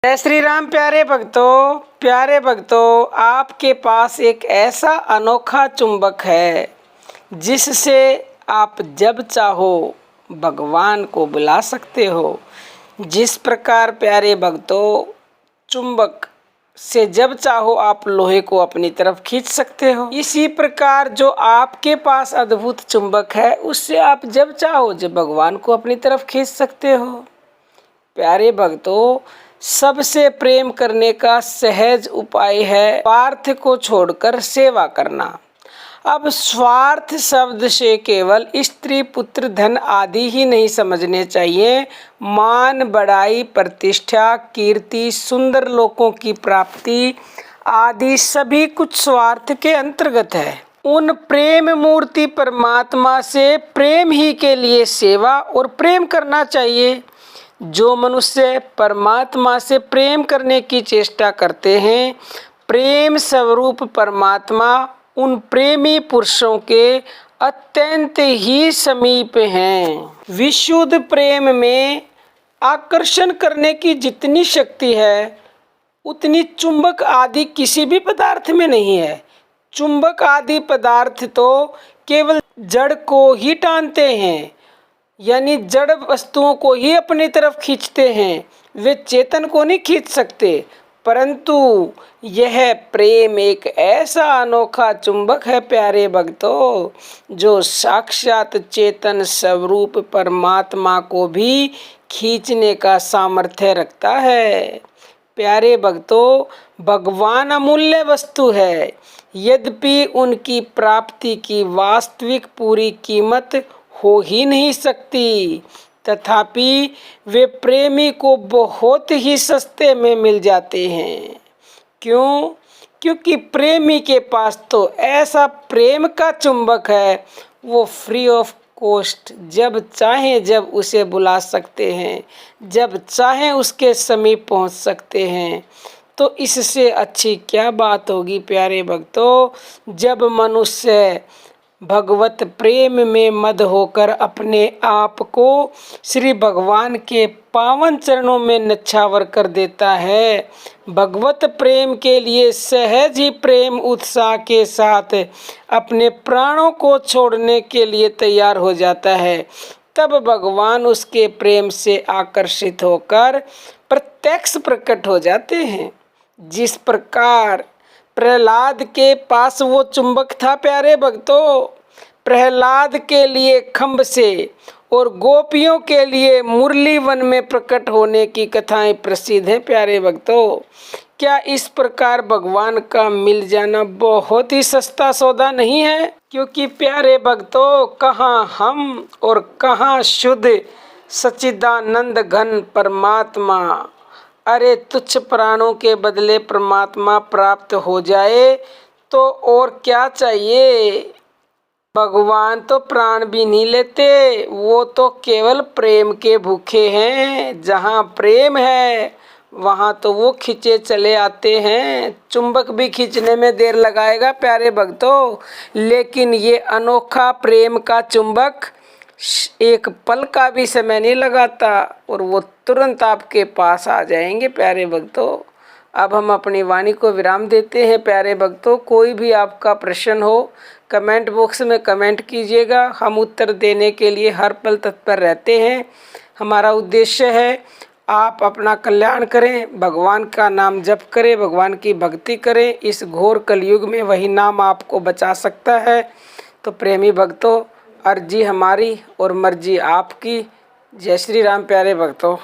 जय श्री राम प्यारे भक्तों, आपके पास एक ऐसा अनोखा चुंबक है जिससे आप जब चाहो भगवान को बुला सकते हो। जिस प्रकार प्यारे भक्तों, चुंबक से जब चाहो आप लोहे को अपनी तरफ खींच सकते हो, इसी प्रकार जो आपके पास अद्भुत चुंबक है उससे आप जब चाहो जब भगवान को अपनी तरफ खींच सकते हो। प्यारे भक्तों, सबसे प्रेम करने का सहज उपाय है स्वार्थ को छोड़कर सेवा करना। अब स्वार्थ शब्द से केवल स्त्री पुत्र धन आदि ही नहीं समझने चाहिए। मान बढ़ाई, प्रतिष्ठा, कीर्ति, सुंदर लोकों की प्राप्ति आदि सभी कुछ स्वार्थ के अंतर्गत है। उन प्रेम मूर्ति परमात्मा से प्रेम ही के लिए सेवा और प्रेम करना चाहिए। जो मनुष्य परमात्मा से प्रेम करने की चेष्टा करते हैं, प्रेम स्वरूप परमात्मा उन प्रेमी पुरुषों के अत्यंत ही समीप हैं। विशुद्ध प्रेम में आकर्षण करने की जितनी शक्ति है उतनी चुंबक आदि किसी भी पदार्थ में नहीं है। चुंबक आदि पदार्थ तो केवल जड़ को ही टानते हैं, यानी जड़ वस्तुओं को ही अपनी तरफ खींचते हैं, वे चेतन को नहीं खींच सकते। परंतु यह प्रेम एक ऐसा अनोखा चुंबक है प्यारे भक्तों, जो साक्षात चेतन स्वरूप परमात्मा को भी खींचने का सामर्थ्य रखता है। प्यारे भक्तों, भगवान अमूल्य वस्तु है, यद्यपि उनकी प्राप्ति की वास्तविक पूरी कीमत हो ही नहीं सकती, तथापि वे प्रेमी को बहुत ही सस्ते में मिल जाते हैं। क्यों? क्योंकि प्रेमी के पास तो ऐसा प्रेम का चुंबक है, वो फ्री ऑफ कॉस्ट जब चाहें जब उसे बुला सकते हैं, जब चाहें उसके समीप पहुंच सकते हैं। तो इससे अच्छी क्या बात होगी प्यारे भक्तों, जब मनुष्य भगवत प्रेम में मद होकर अपने आप को श्री भगवान के पावन चरणों में न्यौछावर कर देता है। भगवत प्रेम के लिए सहज ही प्रेम उत्साह के साथ अपने प्राणों को छोड़ने के लिए तैयार हो जाता है। तब भगवान उसके प्रेम से आकर्षित होकर प्रत्यक्ष प्रकट हो जाते हैं। जिस प्रकार प्रहलाद के पास वो चुंबक था प्यारे भक्तों, प्रहलाद के लिए खम्भ से और गोपियों के लिए मुरली वन में प्रकट होने की कथाएं प्रसिद्ध हैं प्यारे भक्तों। क्या इस प्रकार भगवान का मिल जाना बहुत ही सस्ता सौदा नहीं है? क्योंकि प्यारे भक्तों, कहाँ हम और कहाँ शुद्ध सच्चिदानंद घन परमात्मा। अरे तुच्छ प्राणों के बदले परमात्मा प्राप्त हो जाए तो और क्या चाहिए। भगवान तो प्राण भी नहीं लेते, वो तो केवल प्रेम के भूखे हैं। जहाँ प्रेम है वहाँ तो वो खींचे चले आते हैं। चुंबक भी खींचने में देर लगाएगा प्यारे भक्तों, लेकिन ये अनोखा प्रेम का चुंबक एक पल का भी समय नहीं लगाता और वो तुरंत आपके पास आ जाएंगे प्यारे भक्तों। अब हम अपनी वाणी को विराम देते हैं प्यारे भक्तों। कोई भी आपका प्रश्न हो कमेंट बॉक्स में कमेंट कीजिएगा, हम उत्तर देने के लिए हर पल तत्पर रहते हैं। हमारा उद्देश्य है आप अपना कल्याण करें, भगवान का नाम जप करें, भगवान की भक्ति करें। इस घोर कलयुग में वही नाम आपको बचा सकता है। तो प्रेमी भक्तों, अर्जी हमारी और मर्जी आपकी। जय श्री राम प्यारे भक्तों।